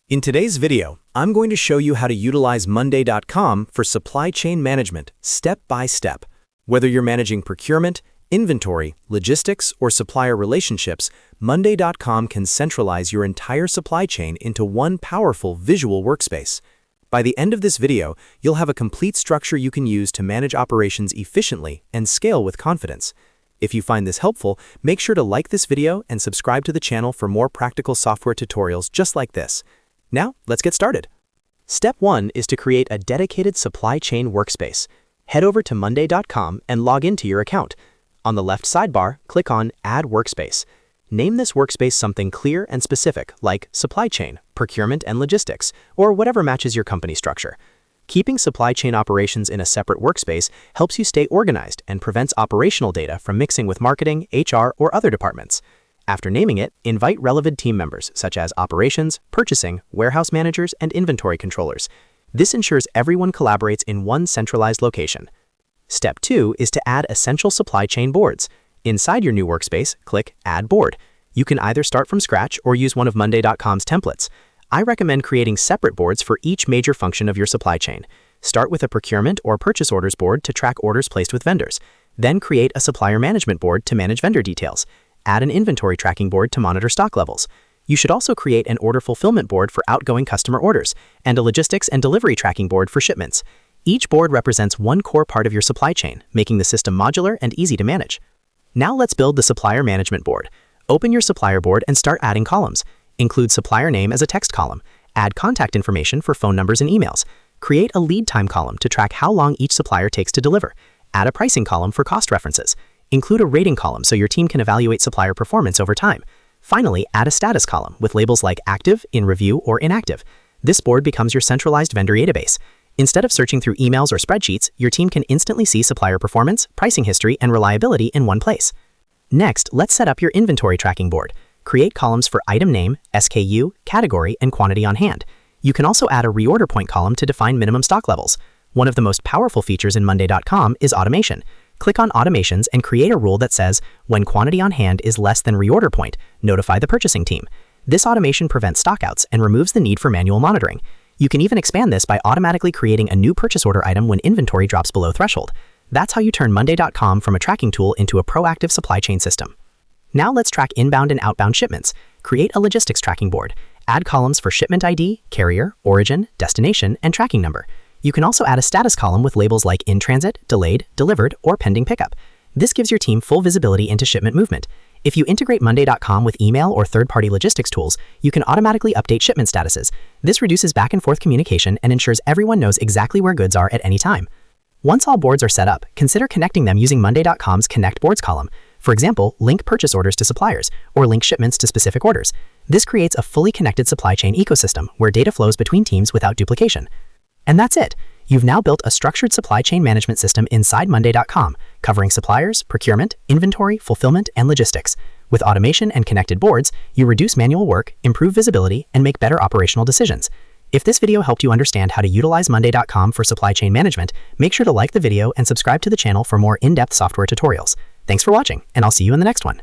In today's video, I'm going to show you how to utilize Monday.com for supply chain management, step by step. Whether you're managing procurement, inventory, logistics, or supplier relationships, Monday.com can centralize your entire supply chain into one powerful visual workspace. By the end of this video, you'll have a complete structure you can use to manage operations efficiently and scale with confidence. If you find this helpful, make sure to like this video and subscribe to the channel for more practical software tutorials just like this. Now, let's get started. Step 1 is to create a dedicated supply chain workspace. Head over to Monday.com and log into your account. On the left sidebar, click on Add Workspace. Name this workspace something clear and specific, like supply chain, procurement and logistics, or whatever matches your company structure. Keeping supply chain operations in a separate workspace helps you stay organized and prevents operational data from mixing with marketing, HR, or other departments. After naming it, invite relevant team members such as operations, purchasing, warehouse managers, and inventory controllers. This ensures everyone collaborates in one centralized location. Step 2 is to add essential supply chain boards. Inside your new workspace, click Add Board. You can either start from scratch or use one of Monday.com's templates. I recommend creating separate boards for each major function of your supply chain. Start with a procurement or purchase orders board to track orders placed with vendors. Then create a supplier management board to manage vendor details. Add an inventory tracking board to monitor stock levels. You should also create an order fulfillment board for outgoing customer orders and a logistics and delivery tracking board for shipments. Each board represents one core part of your supply chain, making the system modular and easy to manage. Now let's build the supplier management board. Open your supplier board and start adding columns. Include supplier name as a text column. Add contact information for phone numbers and emails. Create a lead time column to track how long each supplier takes to deliver. Add a pricing column for cost references. Include a rating column so your team can evaluate supplier performance over time. Finally, add a status column with labels like active, in review, or inactive. This board becomes your centralized vendor database. Instead of searching through emails or spreadsheets, your team can instantly see supplier performance, pricing history, and reliability in one place. Next, let's set up your inventory tracking board. Create columns for item name, SKU, category, and quantity on hand. You can also add a reorder point column to define minimum stock levels. One of the most powerful features in Monday.com is automation. Click on Automations and create a rule that says, when quantity on hand is less than reorder point, notify the purchasing team. This automation prevents stockouts and removes the need for manual monitoring. You can even expand this by automatically creating a new purchase order item when inventory drops below threshold. That's how you turn Monday.com from a tracking tool into a proactive supply chain system. Now let's track inbound and outbound shipments. Create a logistics tracking board. Add columns for shipment ID, carrier, origin, destination, and tracking number. You can also add a status column with labels like in transit, delayed, delivered, or pending pickup. This gives your team full visibility into shipment movement. If you integrate Monday.com with email or third-party logistics tools, you can automatically update shipment statuses. This reduces back-and-forth communication and ensures everyone knows exactly where goods are at any time. Once all boards are set up, consider connecting them using Monday.com's Connect Boards column. For example, link purchase orders to suppliers, or link shipments to specific orders. This creates a fully connected supply chain ecosystem where data flows between teams without duplication. And that's it. You've now built a structured supply chain management system inside Monday.com, covering suppliers, procurement, inventory, fulfillment, and logistics. With automation and connected boards, you reduce manual work, improve visibility, and make better operational decisions. If this video helped you understand how to utilize Monday.com for supply chain management, make sure to like the video and subscribe to the channel for more in-depth software tutorials. Thanks for watching, and I'll see you in the next one.